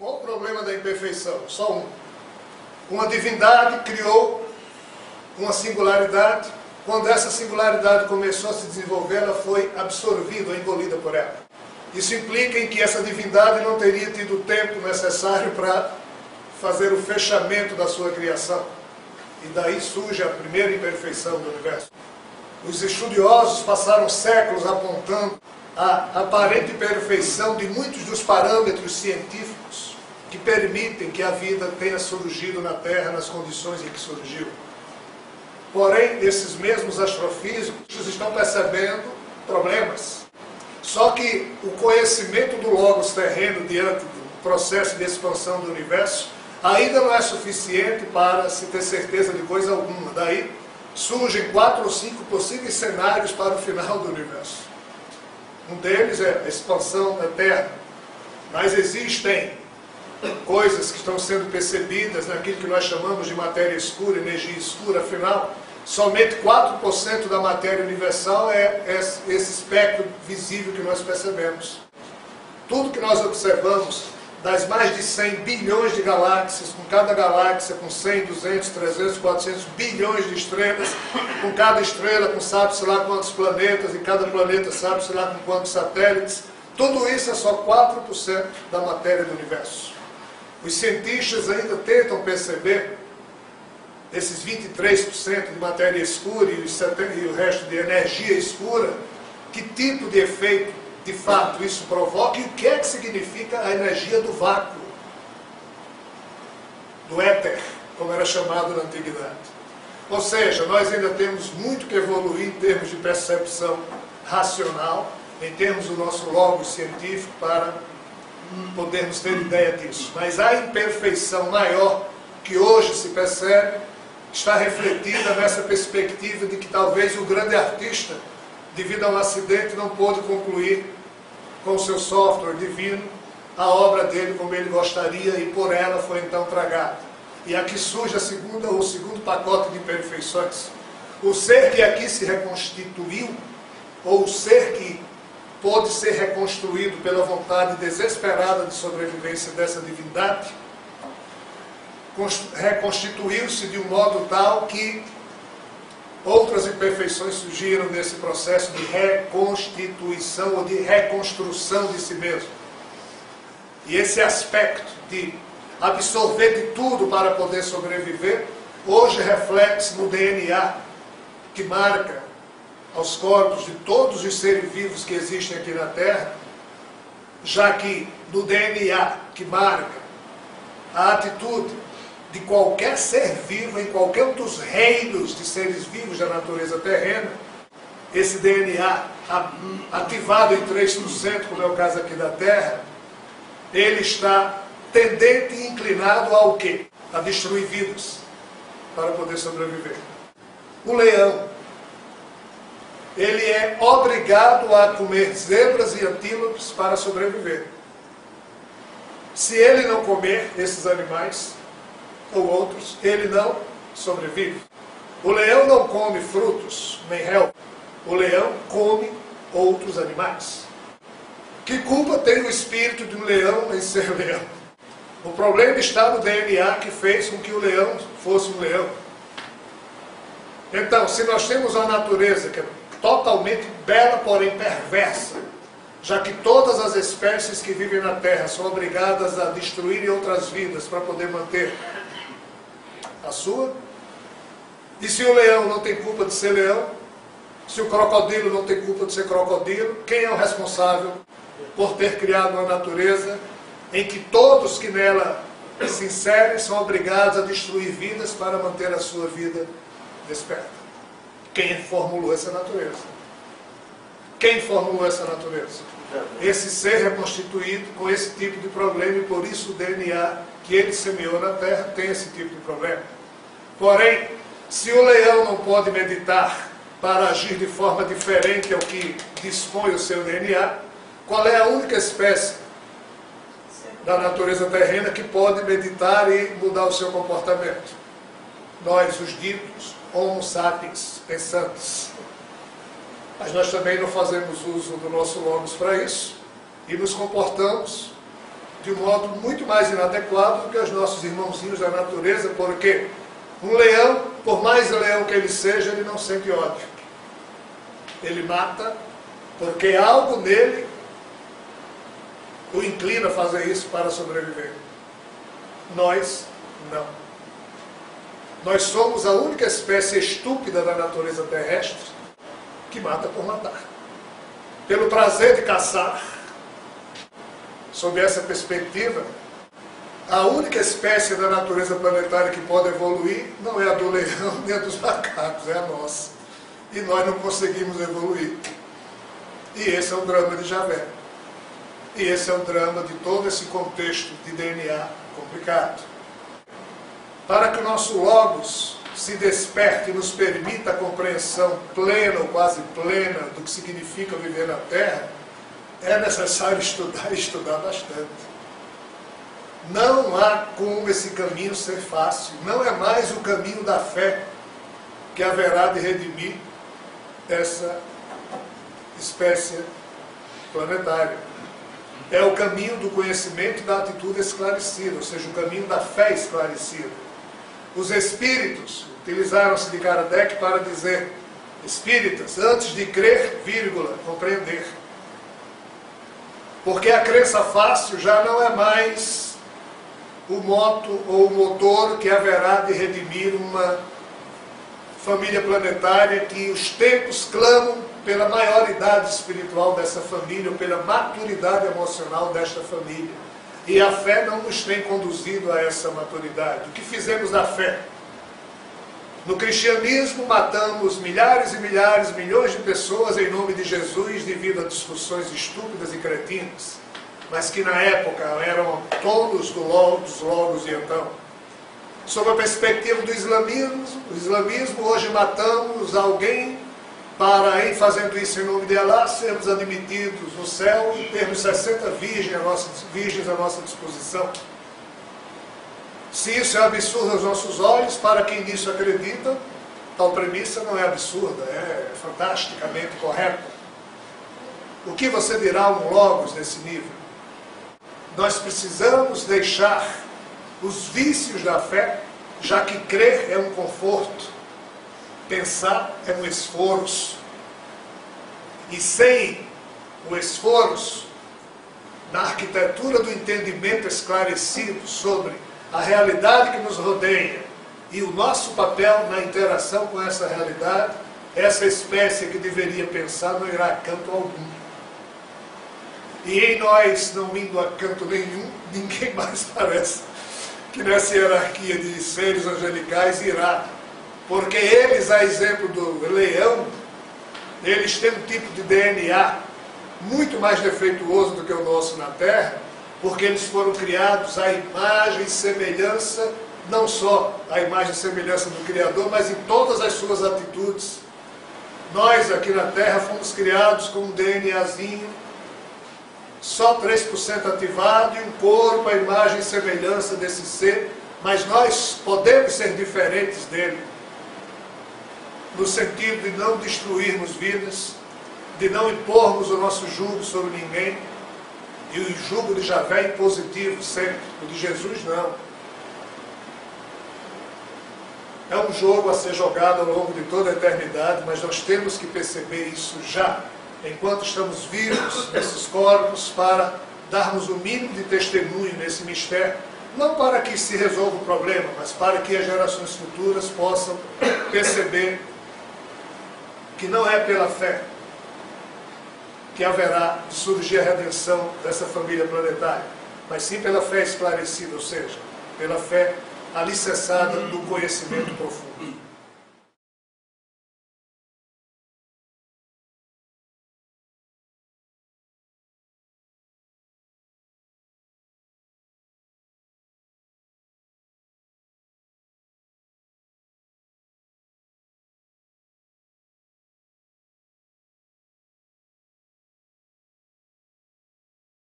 Qual o problema da imperfeição? Só um. Uma divindade criou uma singularidade. Quando essa singularidade começou a se desenvolver, ela foi absorvida ou engolida por ela. Isso implica em que essa divindade não teria tido o tempo necessário para fazer o fechamento da sua criação. E daí surge a primeira imperfeição do universo. Os estudiosos passaram séculos apontando a aparente perfeição de muitos dos parâmetros científicos que permitem que a vida tenha surgido na Terra nas condições em que surgiu. Porém, esses mesmos astrofísicos estão percebendo problemas. Só que o conhecimento do logos terreno diante do processo de expansão do universo ainda não é suficiente para se ter certeza de coisa alguma. Daí surgem 4 ou 5 possíveis cenários para o final do universo. Um deles é a expansão eterna. Mas existem coisas que estão sendo percebidas naquilo que nós chamamos de matéria escura, energia escura. Afinal, somente 4% da matéria universal é esse espectro visível que nós percebemos. Tudo que nós observamos das mais de 100 bilhões de galáxias, com cada galáxia com 100, 200, 300, 400 bilhões de estrelas, com cada estrela com sabe-se lá quantos planetas, e cada planeta sabe-se lá com quantos satélites, tudo isso é só 4% da matéria do universo. Os cientistas ainda tentam perceber esses 23% de matéria escura e o resto de energia escura, que tipo de efeito de fato isso provoca e o que é que significa a energia do vácuo, do éter, como era chamado na antiguidade. Ou seja, nós ainda temos muito que evoluir em termos de percepção racional, em termos do nosso logos científico, para podermos ter ideia disso. Mas a imperfeição maior que hoje se percebe está refletida nessa perspectiva de que talvez o grande artista, devido a um acidente, não pôde concluir com o seu software divino a obra dele como ele gostaria e por ela foi então tragado. E aqui surge o segundo pacote de imperfeições. O ser que aqui se reconstituiu, ou o ser que pôde ser reconstruído pela vontade desesperada de sobrevivência dessa divindade, reconstituiu-se de um modo tal que outras imperfeições surgiram nesse processo de reconstituição ou de reconstrução de si mesmo. E esse aspecto de absorver de tudo para poder sobreviver, hoje reflete-se no DNA que marca aos corpos de todos os seres vivos que existem aqui na Terra, já que no DNA que marca a atitude de qualquer ser vivo, em qualquer um dos reinos de seres vivos da natureza terrena, esse DNA ativado em 3%, como é o caso aqui da Terra, ele está tendente e inclinado ao quê? A destruir vidas, para poder sobreviver. O leão, ele é obrigado a comer zebras e antílopes para sobreviver. Se ele não comer esses animais, ou outros, ele não sobrevive. O leão não come frutos, nem relva. O leão come outros animais. Que culpa tem o espírito de um leão em ser leão? O problema está no DNA que fez com que o leão fosse um leão. Então, se nós temos uma natureza que é totalmente bela, porém perversa, já que todas as espécies que vivem na Terra são obrigadas a destruírem outras vidas para poder manter a sua. E se o leão não tem culpa de ser leão, se o crocodilo não tem culpa de ser crocodilo, quem é o responsável por ter criado uma natureza em que todos que nela se inserem são obrigados a destruir vidas para manter a sua vida desperta? Quem formulou essa natureza? Quem formulou essa natureza? Esse ser reconstituído com esse tipo de problema, e por isso o DNA que ele semeou na Terra tem esse tipo de problema. Porém, se o leão não pode meditar para agir de forma diferente ao que dispõe o seu DNA, qual é a única espécie da natureza terrena que pode meditar e mudar o seu comportamento? Nós, os ditos Homo sapiens pensantes. Mas nós também não fazemos uso do nosso logos para isso e nos comportamos de modo muito mais inadequado do que os nossos irmãozinhos da natureza, porque um leão, por mais leão que ele seja, ele não sente ódio. Ele mata porque algo nele o inclina a fazer isso para sobreviver. Nós, não. Nós somos a única espécie estúpida da natureza terrestre que mata por matar. Pelo prazer de caçar. Sob essa perspectiva, a única espécie da natureza planetária que pode evoluir não é a do leão nem a dos macacos, é a nossa. E nós não conseguimos evoluir. E esse é o drama de Javé. E esse é o drama de todo esse contexto de DNA complicado. Para que o nosso Logos se desperte e nos permita a compreensão plena ou quase plena do que significa viver na Terra, é necessário estudar e estudar bastante. Não há como esse caminho ser fácil. Não é mais o caminho da fé que haverá de redimir essa espécie planetária. É o caminho do conhecimento e da atitude esclarecida, ou seja, o caminho da fé esclarecida. Os espíritos utilizaram-se de Kardec para dizer: espíritas, antes de crer, vírgula, compreender. Porque a crença fácil já não é mais o moto ou o motor que haverá de redimir uma família planetária que os tempos clamam pela maioridade espiritual dessa família, ou pela maturidade emocional desta família. E a fé não nos tem conduzido a essa maturidade. O que fizemos da fé? No cristianismo matamos milhares e milhares, milhões de pessoas em nome de Jesus devido a discussões estúpidas e cretinas, mas que na época eram tolos dos logos e então. Sob a perspectiva do islamismo, hoje matamos alguém para, em fazendo isso em nome de Allah, sermos admitidos no céu e termos 60 virgens à nossa disposição. Se isso é absurdo aos nossos olhos, para quem nisso acredita, tal premissa não é absurda, é fantasticamente correta. O que você dirá um Logos nesse nível? Nós precisamos deixar os vícios da fé, já que crer é um conforto, pensar é um esforço. E sem o esforço, na arquitetura do entendimento esclarecido sobre a realidade que nos rodeia e o nosso papel na interação com essa realidade, essa espécie que deveria pensar não irá a canto algum. E em nós, não indo a canto nenhum, ninguém mais parece que nessa hierarquia de seres angelicais irá. Porque eles, a exemplo do leão, eles têm um tipo de DNA muito mais defeituoso do que o nosso na Terra, porque eles foram criados à imagem e semelhança, não só à imagem e semelhança do Criador, mas em todas as suas atitudes. Nós aqui na Terra fomos criados com um DNAzinho, só 3% ativado, e um corpo, a imagem e semelhança desse ser, mas nós podemos ser diferentes dele, no sentido de não destruirmos vidas, de não impormos o nosso jugo sobre ninguém. E o jugo de Javé é impositivo sempre, o de Jesus não. É um jogo a ser jogado ao longo de toda a eternidade, mas nós temos que perceber isso já, enquanto estamos vivos nesses corpos, para darmos o mínimo de testemunho nesse mistério, não para que se resolva o problema, mas para que as gerações futuras possam perceber que não é pela fé que haverá de surgir a redenção dessa família planetária, mas sim pela fé esclarecida, ou seja, pela fé alicerçada do conhecimento profundo.